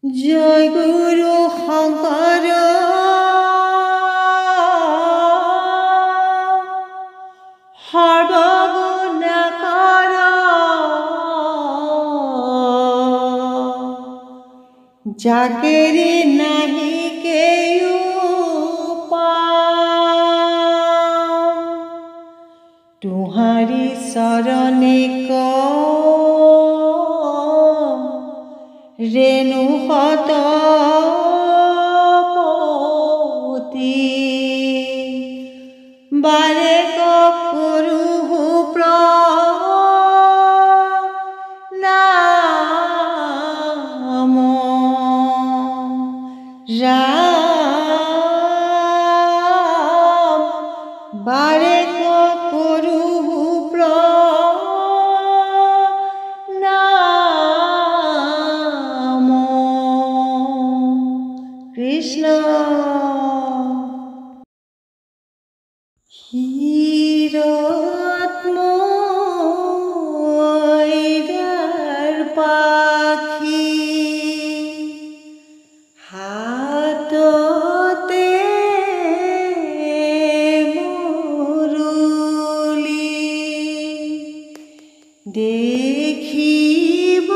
জয় গুৰু শংকৰ সৰ্বগুণকৰ যাকেৰি নাহি কেও পাম তুহাৰি চৰণে ৰেণু শতপতি বাৰে কৰো প্ৰণাম ৰাম বাৰে কৰো কৃষ্ণ ক্ষীরোৎময়ীর পাখি হাততে মুরলী দেখিব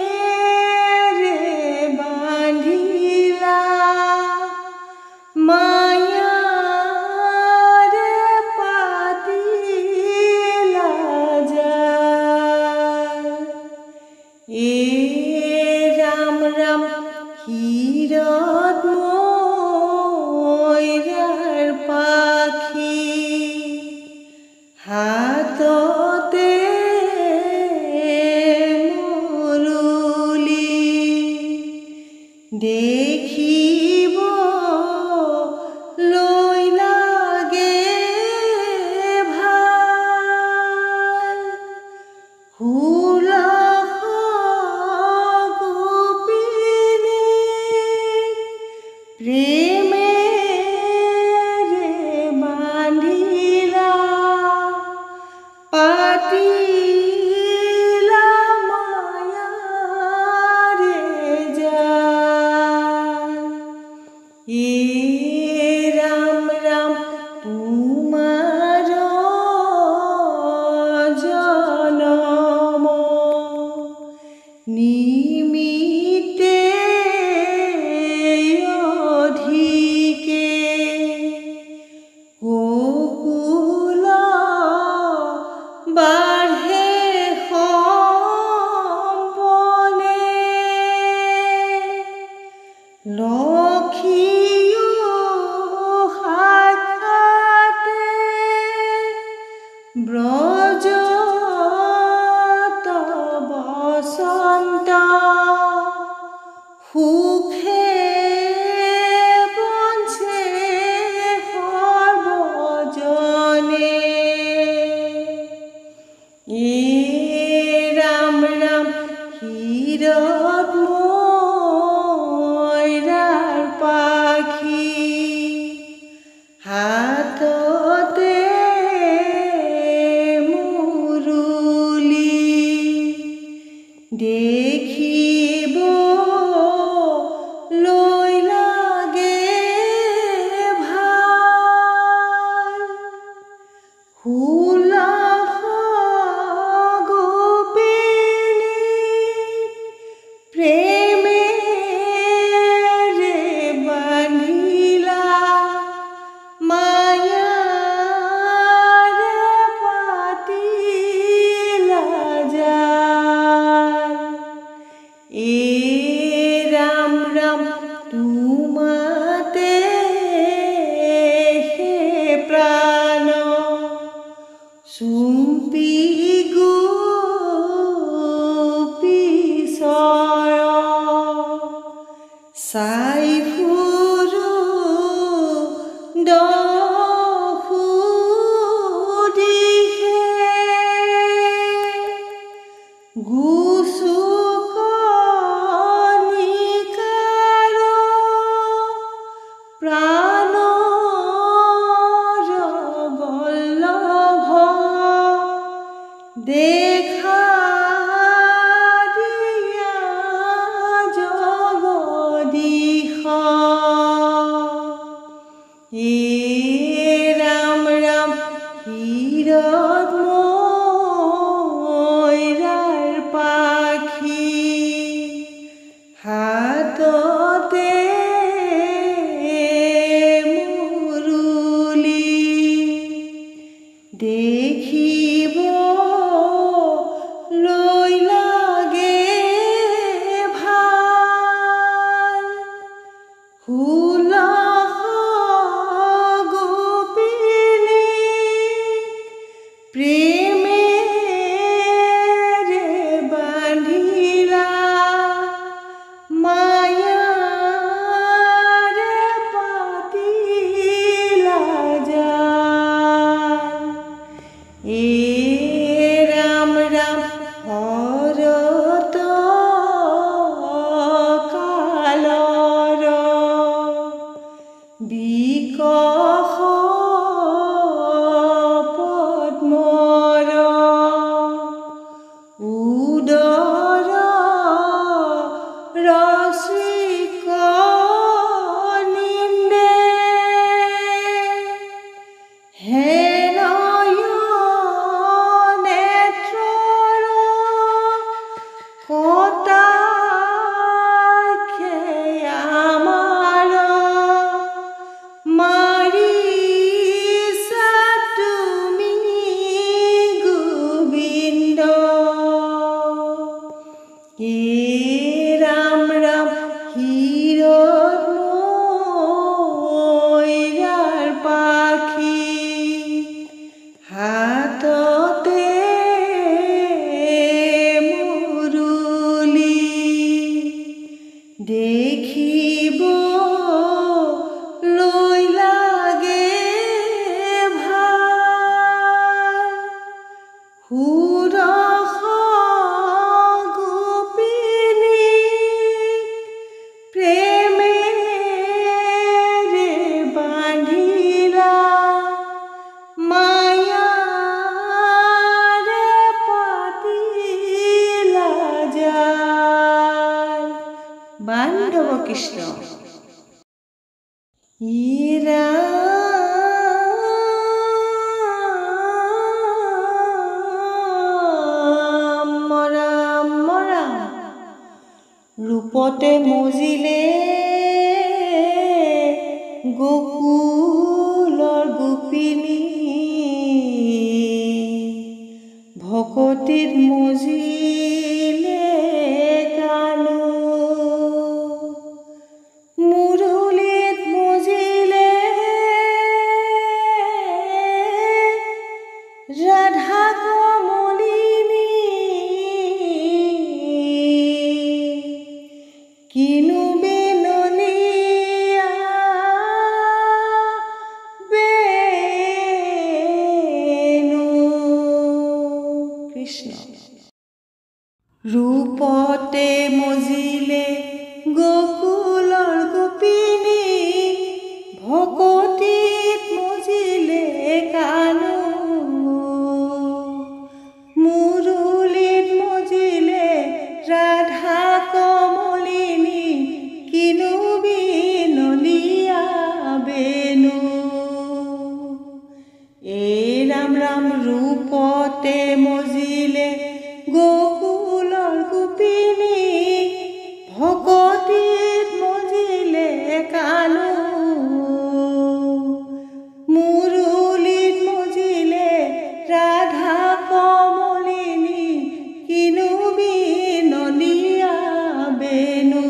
প্রেমেরে বাঁধিলা মায়ারে পাতিলা যায় এ রাম রাম ক্ষীরোৎময়ীর পাখি হাততে দেখিব লৈ লাগে ভাল হুলহ গোপিনী প্রেমেরে বাঁধিলা পাতিলা মায়ারে এ রাম রাম তোমার জনম নিমিতে অধিকে গোকুল বাঢ়ে সম্পনে লক্ষী ব্রজ বসন্ত সুখে বঞ্চে সর্বজনে এ রাম রাম ক্ষীরোৎময়ীর পাখি হাততে দেখিব লৈ লাগে ভাল হুলহ গোপিনী প্রেমেরে বাঁধিলা মায়ারে পাতিলা যায় এ রাম রাম তোমাতে হে প্রাণ সুপি গোপীশ্বর সাই ফুরু দহু দিহে গুসু দেখা দিয়া জগদীশ এ ৰাম ৰাম হীৰত ময়ৰাৰ পাখি হাততে মুৰুলি দেখিব লৈ লাগে ভাল ষোলশ গোপিনী প্ৰেমেৰে বান্ধিলা মায়াৰে পাতিলা জাল এ ৰাম ৰাম হৰত কালৰ বিকশ পদ্মৰ উদৰ ৰশ্মিক নিন্দে হে কটাক্ষে আমাৰ মাৰিছা তুমি গোবিন্দ এ ৰাম ৰাম হীৰত ময়ৰাৰ পাখি হাততে দেখিব লৈ লাগে ভাল ষোড়শ গোপিনী প্ৰেমেৰে বান্ধিলা মায়াৰে পাতিলা জাল বান্ধৱ কৃষ্ণ ৰাম ৰাম ৰাম ৰূপতে মজিলে গোকুলৰ গোপিনী ভকতিত মজিলে কানু মুৰুলিত মজিলে ৰাধা কমলিনী কিনো বিনলিয়া বেনু কৃষ্ণ ৰূপতে মজিলে গোকুলৰ গোপিনী ভকতিত মজিলে কানু মুৰুলিত মজিলে ৰাধা কমলিনী কিনো বিনলিয়া বেনু এ ৰাম ৰাম ৰূপতে মজিলে গোকুলৰ গোপিনী ভকতিত মজিলে কানু মুৰুলিত মজিলে ৰাধা কমলিনী কিনো বিনলিয়া বেনু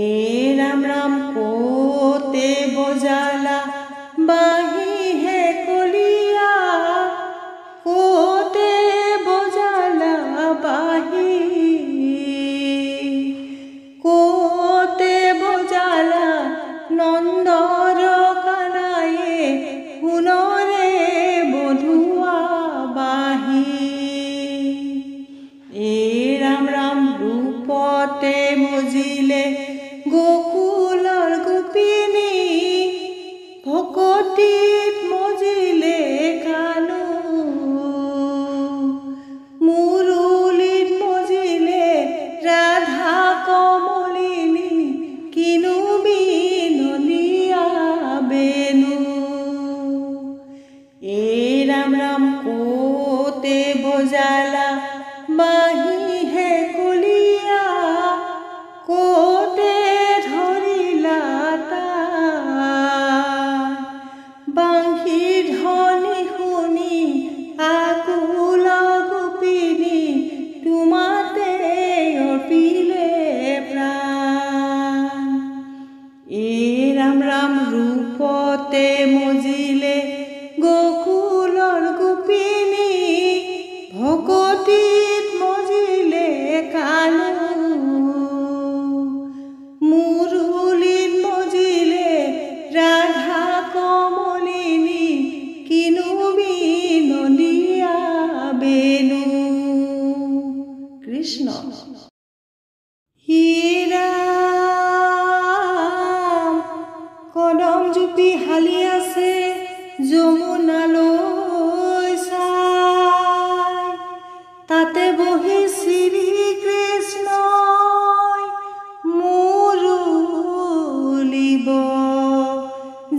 এ ৰাম ৰাম কতে বজালা বাঁহী হে কলিয়া কতে বজালা বাঁহীহে কলিয়া ক'তে ধৰিলা তান বাঁহী ধ্বনি শুনি আকুল গোপিনী তোমাতে অৰ্পিলে প্ৰাণ এই ৰাম ৰাম ৰূপতে মজিলে গকুলৰ গোপিনী ভকতিত মজিলে কানু মুৰুলিত মজিলে ৰাধা কমলিনী কিনো বিনদিয়া বেনু কৃষ্ণ হীৰাম কদম জুপি হালি আছে যমুনালৈ চাই তাতে বহি শ্ৰীকৃষ্ণই মুৰুলিব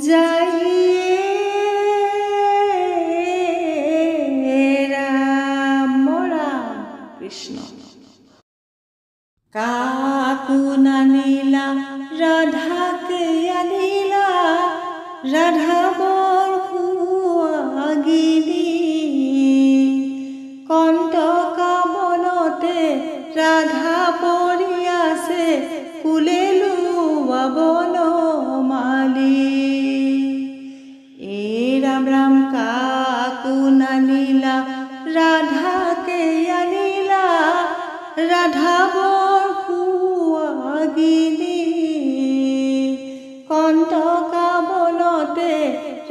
যায় ৰাম ৰাম কৃষ্ণ কাকো নানিলা ৰাধাকে আনিলা ৰাধা বৰ সুৱাগিনী কণ্টকা বনতে ৰাধা পৰি আছে কুলে লোৱা বনমালী এই ৰাম ৰাম কাকো নানিলা ৰাধাকে আনিলা ৰাধা বৰ সুৱাগিনী কণ্টকা বনতে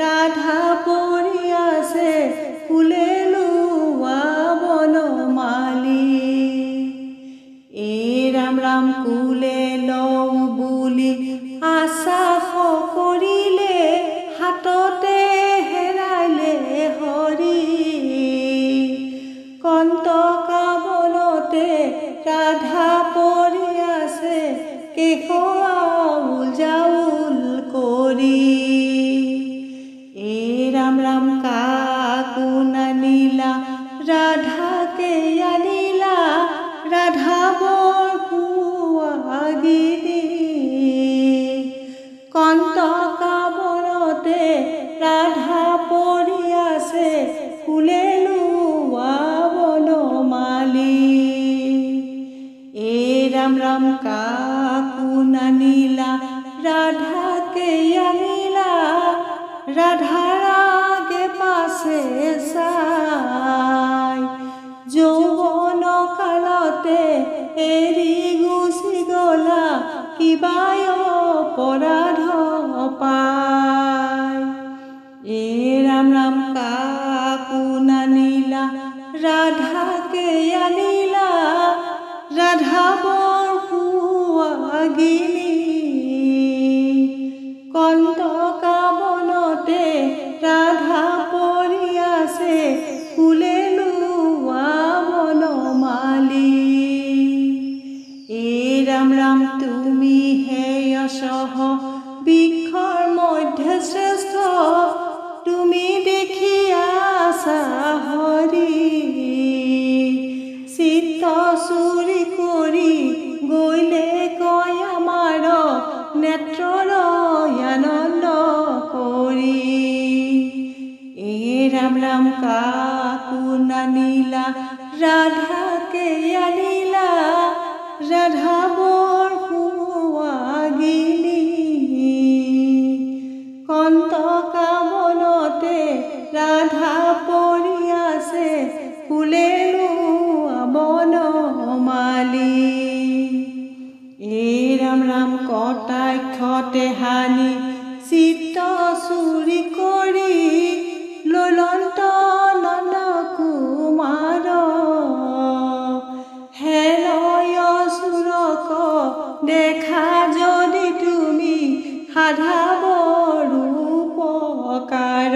ৰাধা পৰি আছে কুলে লোৱা বনমালী এই ৰাম ৰাম কুলে লওঁ বুলি আশা কৰিলে হাততে হেৰাইলে হৰি কণ্টকা বনতে ৰাধা পৰি আছে কেশ আউল জাউল কৰি এই ৰাম ৰাম কাকো নানিলা ৰাধাকে আনিলা ৰাধা বৰ সুৱাগিনী কণ্টকা বনতে ৰাধা পৰি আছে কুলে লোৱা বনমালী এই ৰাম ৰাম কাকো নানিলা ৰাধাকে আনিলা ৰাধাৰ আগে পাছে চাই যৌৱন কালতে এৰি গুচি গলা কিবাই অপৰাধ পাই এই ৰাম ৰাম কাকো নানিলা ৰাধাকে আনিলা ৰাধা বৰ সুৱাগিনী কণ্টকা বনতে ৰাধা পৰি আছে কুলে লোৱা বনমালী এই ৰাম ৰাম তুমি হে যশঃ বৃক্ষৰ মধ্যে শ্ৰেষ্ঠ তুমি দেখি আছা হৰি চিত্ত চুৰি কৰি গৈলে কয় আমাৰ নেত্ৰৰ আনন্দ কৰি এই ৰাম ৰাম কাকো নানিলা ৰাধাকে আনিলা ৰাধা বৰ সুৱাগিনী কণ্টকা বনতে ৰাধা পৰি আছে কুলে লোৱা বনমালী এই ৰাম ৰাম কটাক্ষতে হানি চিত্ত চুৰি কৰি ললন্ত নন্দ কুমাৰ হেনয় সুৰক দেখা যদি তুমি সাধাব ৰূপকাৰ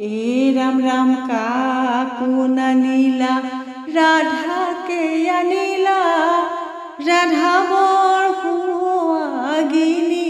এই ৰাম ৰাম কাকো নানিলা ৰাধাকে আনিলা ৰাধা বৰ সুৱাগিনী